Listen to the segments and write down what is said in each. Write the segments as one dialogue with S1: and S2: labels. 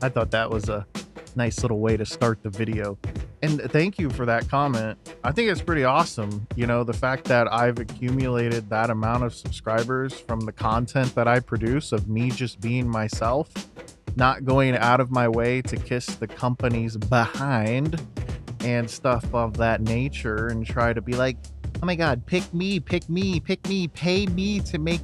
S1: I thought that was a nice little way to start the video. And thank you for that comment. I think it's pretty awesome. You know, the fact that I've accumulated that amount of subscribers from the content that I produce of me just being myself, not going out of my way to kiss the companies behind and stuff of that nature and try to be like, oh my God, pick me, pick me, pick me, pay me to make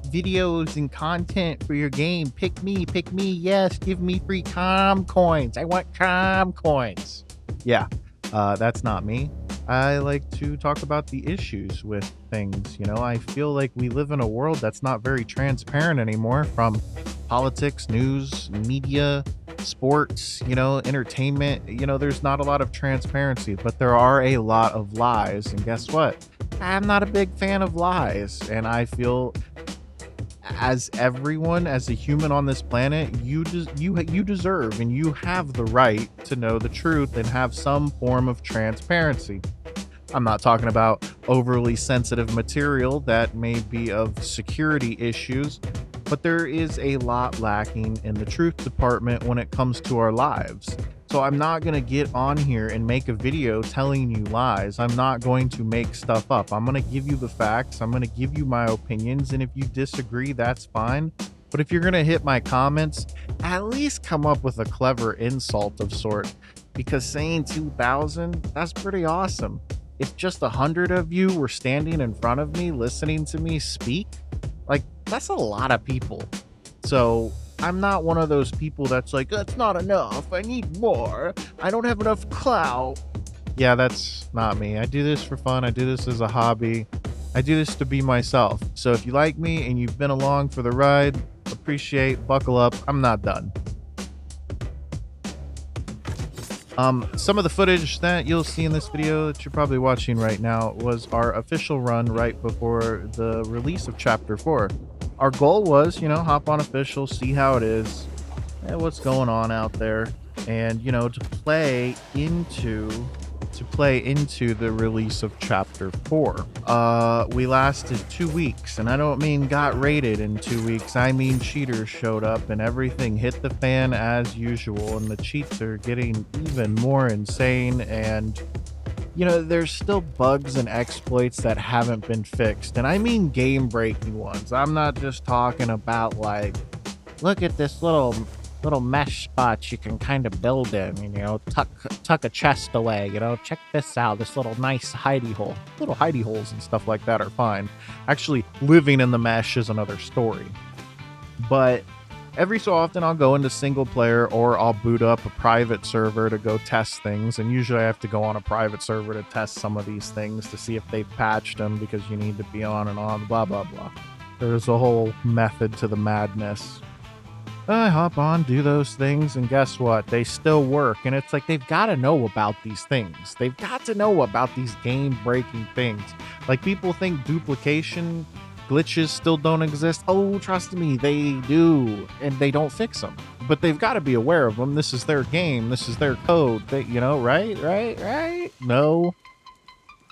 S1: videos and content for your game. Pick me, yes, give me free com coins. I want com coins. Yeah, that's not me. I like to talk about the issues with things. You know, I feel like we live in a world that's not very transparent anymore, from politics, news, media, sports, you know, entertainment. You know, there's not a lot of transparency, but there are a lot of lies. And guess what? I'm not a big fan of lies. And I feel, as everyone, as a human on this planet, you deserve and you have the right to know the truth and have some form of transparency. I'm not talking about overly sensitive material that may be of security issues, but there is a lot lacking in the truth department when it comes to our lives. So I'm not going to get on here and make a video telling you lies. I'm not going to make stuff up. I'm going to give you the facts. I'm going to give you my opinions. And if you disagree, that's fine. But if you're going to hit my comments, at least come up with a clever insult of sort. Because saying 2,000, that's pretty awesome. If just 100 of you were standing in front of me listening to me speak, like, that's a lot of people. So I'm not one of those people that's like, that's not enough, I need more, I don't have enough clout. Yeah, that's not me. I do this for fun. I do this as a hobby. I do this to be myself. So if you like me and you've been along for the ride, appreciate, buckle up. I'm not done. Some of the footage that you'll see in this video that you're probably watching right now was our official run right before the release of Chapter 4. Our goal was, you know, hop on official, see how it is, and what's going on out there, and, you know, to play into the release of Chapter 4. We lasted 2 weeks, and I don't mean got raided in 2 weeks. I mean cheaters showed up and everything hit the fan as usual, and the cheats are getting even more insane. And, you know, there's still bugs and exploits that haven't been fixed, and I mean game-breaking ones. I'm not just talking about, like, look at this little mesh spot you can kind of build in, you know, tuck a chest away, you know, check this out, this little nice hidey hole. Little hidey holes and stuff like that are fine. Actually, living in the mesh is another story. But every so often I'll go into single player, or I'll boot up a private server to go test things, and usually I have to go on a private server to test some of these things to see if they've patched them, because you need to be on and on, blah blah blah. There's a whole method to the madness. I hop on, do those things, and guess what? They still work. And it's like, they've got to know about these things. They've got to know about these game-breaking things. Like, people think duplication glitches still don't exist. Oh, trust me, they do. And they don't fix them. But they've got to be aware of them. This is their game. This is their code. They, you know, right? No.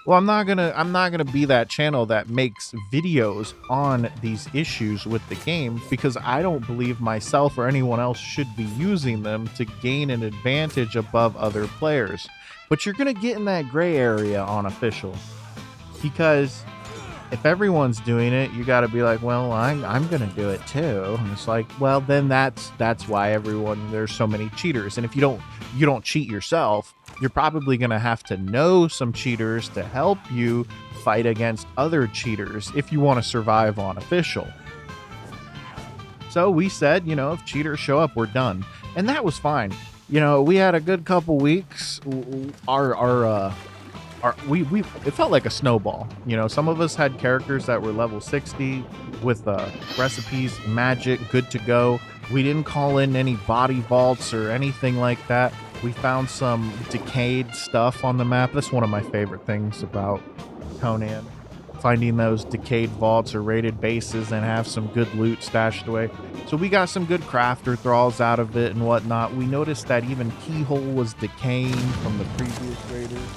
S1: Well, I'm not gonna be that channel that makes videos on these issues with the game, because I don't believe myself or anyone else should be using them to gain an advantage above other players. But you're gonna get in that gray area on official, because if everyone's doing it, you got to be like, well, I'm gonna do it too. And it's like, well, then that's why there's so many cheaters. And if you don't cheat yourself, you're probably gonna have to know some cheaters to help you fight against other cheaters if you want to survive on official. So we said, you know, if cheaters show up, we're done, and that was fine. You know, we had a good couple weeks. It felt like a snowball. You know, some of us had characters that were level 60 with recipes, magic, good to go. We didn't call in any body vaults or anything like that. We found some decayed stuff on the map. That's one of my favorite things about Conan. Finding those decayed vaults or raided bases and have some good loot stashed away. So we got some good crafter thralls out of it and whatnot. We noticed that even Keyhole was decaying from the previous raiders.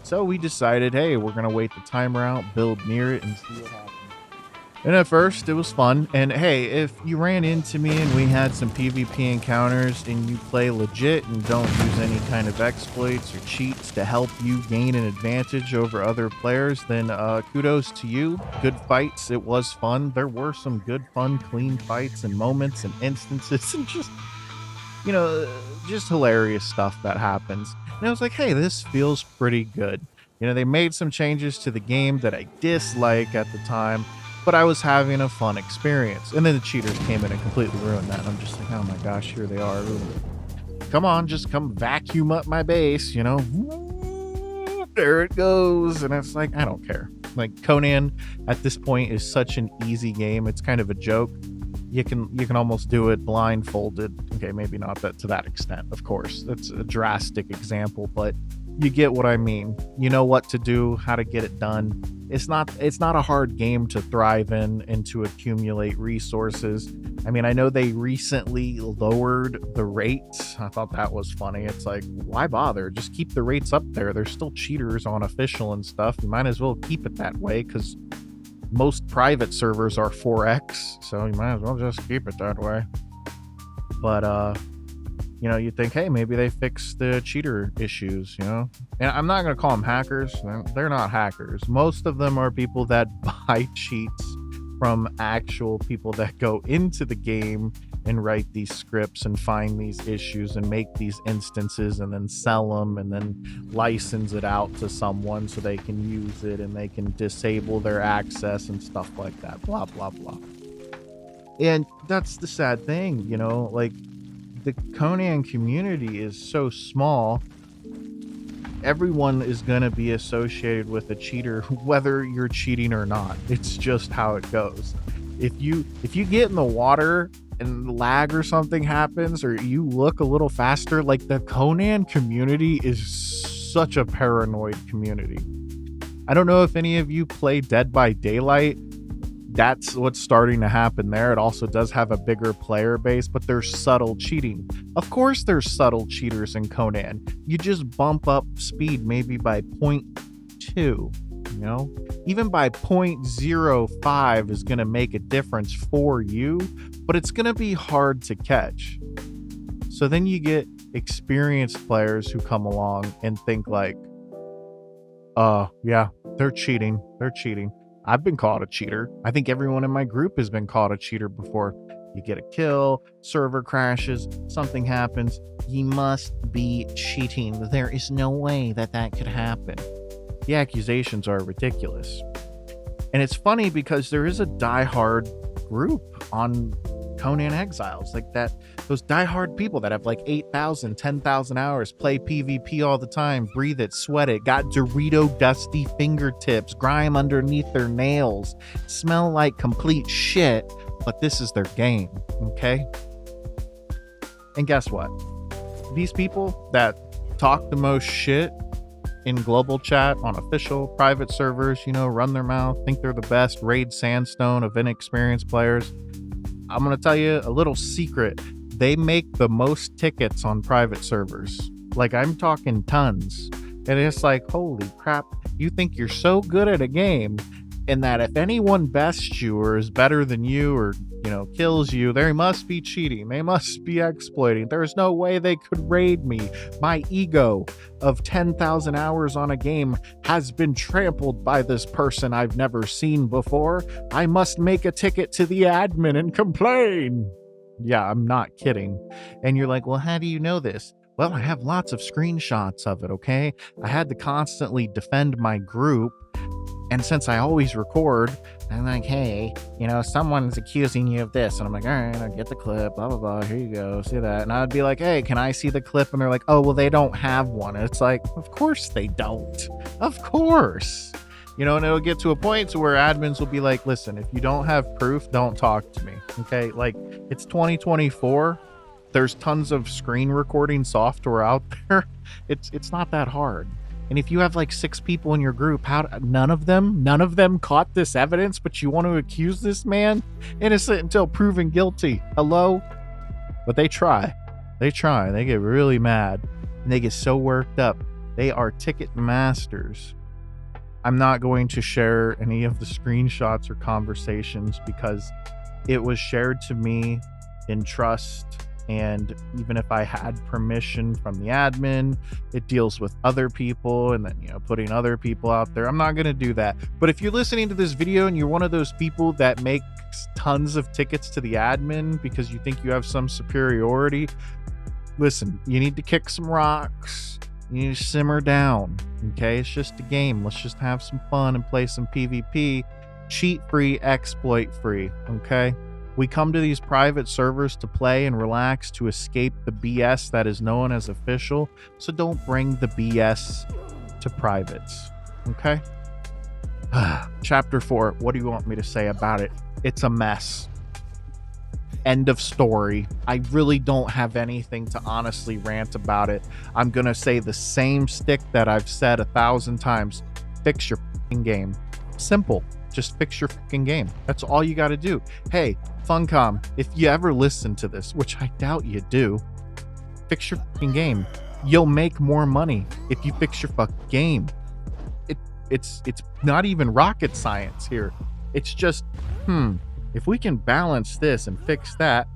S1: So we decided, hey, we're going to wait the timer out, build near it, and see what happens. And at first, it was fun. And hey, if you ran into me and we had some PvP encounters and you play legit and don't use any kind of exploits or cheats to help you gain an advantage over other players, then kudos to you. Good fights. It was fun. There were some good, fun, clean fights and moments and instances and just, you know, just hilarious stuff that happens. And I was like, hey, this feels pretty good. You know, they made some changes to the game that I dislike at the time, but I was having a fun experience. And then the cheaters came in and completely ruined that. And I'm just like, oh my gosh, here they are. Come on, just come vacuum up my base, you know? There it goes. And it's like, I don't care. Like, Conan at this point is such an easy game. It's kind of a joke. You can almost do it blindfolded. Okay, maybe not that to that extent, of course. That's a drastic example, but you get what I mean. You know what to do, how to get it done. It's not a hard game to thrive in and to accumulate resources. I mean, I know they recently lowered the rates. I thought that was funny. It's like, why bother? Just keep the rates up there. There's still cheaters on official and stuff. You might as well keep it that way, because most private servers are 4x, so you might as well just keep it that way. But you know, you think, hey, maybe they fixed the cheater issues, you know? And I'm not going to call them hackers. They're not hackers. Most of them are people that buy cheats from actual people that go into the game and write these scripts and find these issues and make these instances and then sell them and then license it out to someone so they can use it and they can disable their access and stuff like that. Blah, blah, blah. And that's the sad thing, you know? Like, the Conan community is so small. Everyone is going to be associated with a cheater, whether you're cheating or not. It's just how it goes. If you get in the water and lag or something happens, or you look a little faster, like, the Conan community is such a paranoid community. I don't know if any of you play Dead by Daylight. That's what's starting to happen there. It also does have a bigger player base, but there's subtle cheating. Of course there's subtle cheaters in Conan. You just bump up speed maybe by 0.2, you know? Even by 0.05 is going to make a difference for you, but it's going to be hard to catch. So then you get experienced players who come along and think like, yeah, they're cheating. They're cheating. I've been called a cheater. I think everyone in my group has been called a cheater before. You get a kill, server crashes, something happens. You must be cheating. There is no way that could happen. The accusations are ridiculous. And it's funny because there is a diehard group on Conan Exiles, like that, those diehard people that have like 8,000, 10,000 hours, play PvP all the time, breathe it, sweat it, got Dorito dusty fingertips, grime underneath their nails, smell like complete shit, but this is their game, okay? And guess what? These people that talk the most shit in global chat, on official private servers, you know, run their mouth, think they're the best, raid sandstone of inexperienced players. I'm going to tell you a little secret. They make the most tickets on private servers. Like, I'm talking tons. And it's like, holy crap, you think you're so good at a game, and that if anyone bests you or is better than you or, you know, kills you, they must be cheating. They must be exploiting. There's no way they could raid me. My ego of 10,000 hours on a game has been trampled by this person I've never seen before. I must make a ticket to the admin and complain. Yeah, I'm not kidding. And you're like, well, how do you know this? Well, I have lots of screenshots of it, okay? I had to constantly defend my group. And since I always record, I'm like, hey, you know, someone's accusing you of this. And I'm like, all right, I'll get the clip, blah, blah, blah. Here you go. See that? And I'd be like, hey, can I see the clip? And they're like, oh, well, they don't have one. And it's like, of course they don't. Of course. You know, and it'll get to a point to where admins will be like, listen, if you don't have proof, don't talk to me. Okay? Like, it's 2024. There's tons of screen recording software out there. It's not that hard. And if you have like 6 people in your group, how none of them caught this evidence, but you want to accuse this man innocent until proven guilty? Hello? But they try. They get really mad and they get so worked up. They are ticket masters. I'm not going to share any of the screenshots or conversations because it was shared to me in trust. And even if I had permission from the admin, it deals with other people and then, putting other people out there. I'm not going to do that. But if you're listening to this video and you're one of those people that makes tons of tickets to the admin because you think you have some superiority, listen, you need to kick some rocks. You need to simmer down. Okay, it's just a game. Let's just have some fun and play some PvP. Cheat free, exploit free. Okay, we come to these private servers to play and relax, to escape the BS that is known as official. So don't bring the BS to privates. Okay. Chapter 4. What do you want me to say about it? It's a mess. End of story. I really don't have anything to honestly rant about it. I'm gonna say the same stick that I've said 1,000 times. Fix your fucking game. Simple. Just fix your fucking game. That's all you got to do. Hey, Funcom, if you ever listen to this, which I doubt you do, fix your fucking game. You'll make more money if you fix your fucking game. It's not even rocket science here. It's just, if we can balance this and fix that,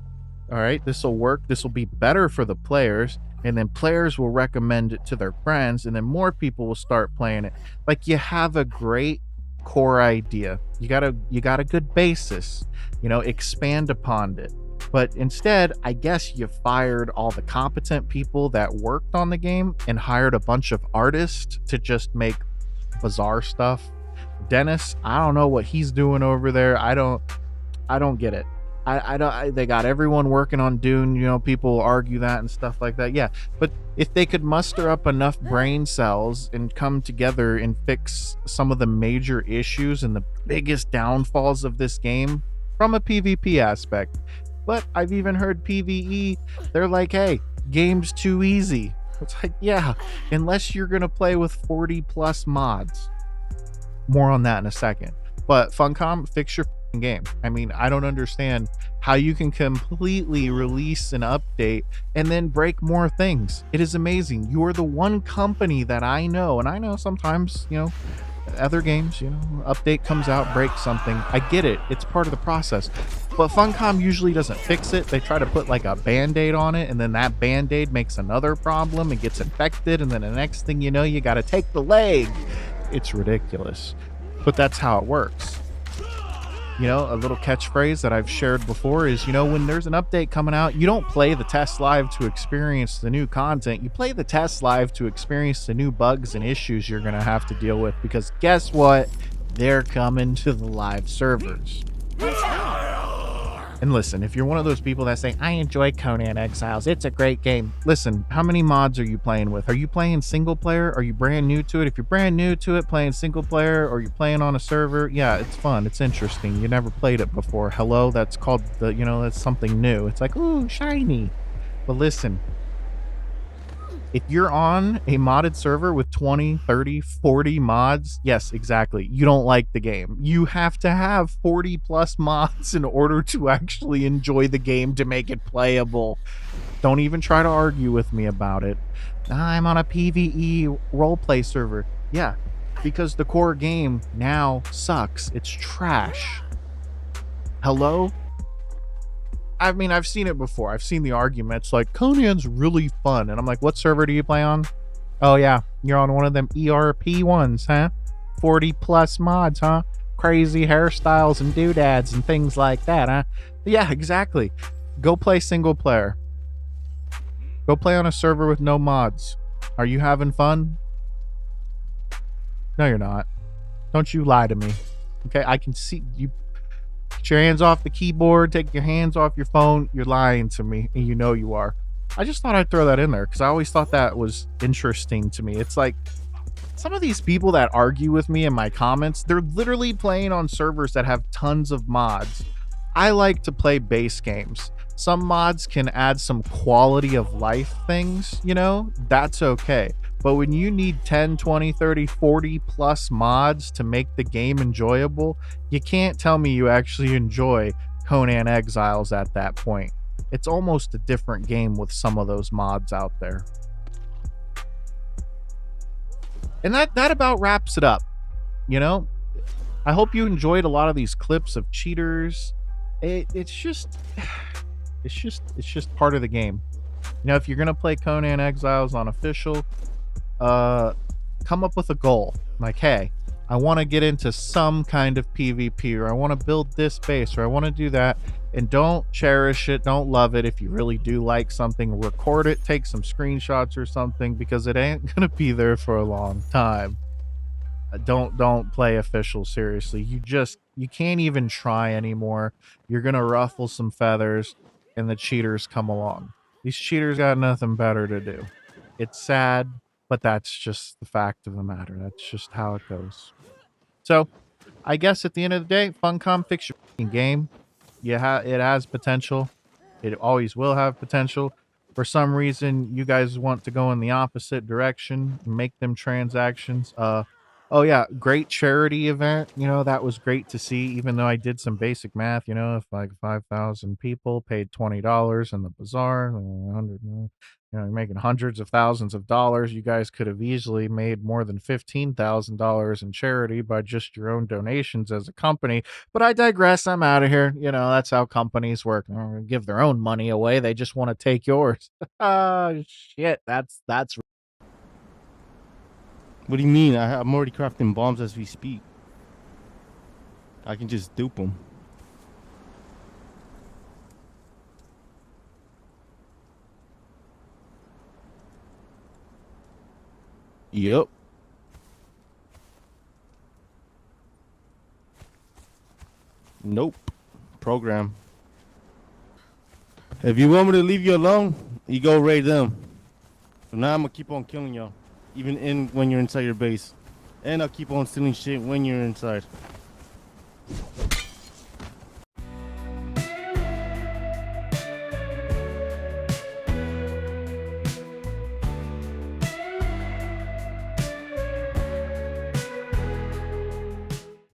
S1: all right, this will work. This will be better for the players, and then players will recommend it to their friends, and then more people will start playing it. Like, you have a great core idea. You got a good basis, expand upon it. But instead, I guess you fired all the competent people that worked on the game and hired a bunch of artists to just make bizarre stuff. Dennis, I don't know what he's doing over there. I don't get it. They got everyone working on Dune, people argue that and stuff like that. Yeah, but if they could muster up enough brain cells and come together and fix some of the major issues and the biggest downfalls of this game from a PvP aspect. But I've even heard PvE, they're like, hey, game's too easy. It's like, yeah, unless you're gonna play with 40 plus mods. More on that in a second. But Funcom, fix your game. I mean, I don't understand how you can completely release an update and then break more things. It is amazing. You are the one company that I know, and I know sometimes, other games, update comes out, breaks something. I get it. It's part of the process. But Funcom usually doesn't fix it. They try to put like a band-aid on it, and then that band-aid makes another problem. It gets infected, and then the next thing you know, you got to take the leg. It's ridiculous. But that's how it works. A little catchphrase that I've shared before is, when there's an update coming out, you don't play the test live to experience the new content. You play the test live to experience the new bugs and issues you're going to have to deal with, because guess what? They're coming to the live servers. And listen, if you're one of those people that say, I enjoy Conan Exiles, it's a great game. Listen, how many mods are you playing with? Are you playing single player? Are you brand new to it? If you're brand new to it, playing single player, or you're playing on a server, yeah, it's fun. It's interesting. You never played it before. Hello, that's called that's something new. It's like, ooh, shiny. But listen, if you're on a modded server with 20, 30, 40 mods, yes, exactly, you don't like the game. You have to have 40 plus mods in order to actually enjoy the game, to make it playable. Don't even try to argue with me about it. I'm on a PvE roleplay server. Yeah, because the core game now sucks. It's trash. Hello? I mean, I've seen it before. I've seen the arguments like, Conan's really fun. And I'm like, what server do you play on? Oh, yeah, you're on one of them ERP ones, huh? 40 plus mods, huh? Crazy hairstyles and doodads and things like that, huh? Yeah, exactly. Go play single player. Go play on a server with no mods. Are you having fun? No, you're not. Don't you lie to me. Okay, I can see you. Get your hands off the keyboard, take your hands off your phone. You're lying to me, and you know you are. I just thought I'd throw that in there because I always thought that was interesting to me. It's like, some of these people that argue with me in my comments, they're literally playing on servers that have tons of mods. I like to play base games. Some mods can add some quality of life things, that's okay. But when you need 10, 20, 30, 40 plus mods to make the game enjoyable, you can't tell me you actually enjoy Conan Exiles at that point. It's almost a different game with some of those mods out there. And that about wraps it up. you know, I hope you enjoyed a lot of these clips of cheaters. It's just it's just part of the game. If you're gonna play Conan Exiles on official, uh, come up with a goal. Like, hey, I want to get into some kind of PvP, or I want to build this base, or I want to do that. And don't cherish it, don't love it. If you really do like something, record it, take some screenshots or something, because it ain't gonna be there for a long time. Don't play official seriously. You can't even try anymore. You're gonna ruffle some feathers, and the cheaters come along. These cheaters got nothing better to do. It's sad, but that's just the fact of the matter. That's just how it goes. So I guess at the end of the day, Funcom, fix your game. It has potential. It always will have potential. For some reason, you guys want to go in the opposite direction, make them transactions. Oh yeah, great charity event. That was great to see. Even though I did some basic math, if like 5,000 people paid $20 in the bazaar, 100, you're making hundreds of thousands of dollars. You guys could have easily made more than $15,000 in charity by just your own donations as a company. But I digress. I'm out of here. That's how companies work. They don't give their own money away. They just want to take yours. Oh shit. That's
S2: What do you mean? I'm already crafting bombs as we speak. I can just dupe them. Yep. Nope. Program. If you want me to leave you alone, you go raid them. So now I'm gonna keep on killing y'all, even when you're inside your base, and I'll keep on stealing shit when you're inside.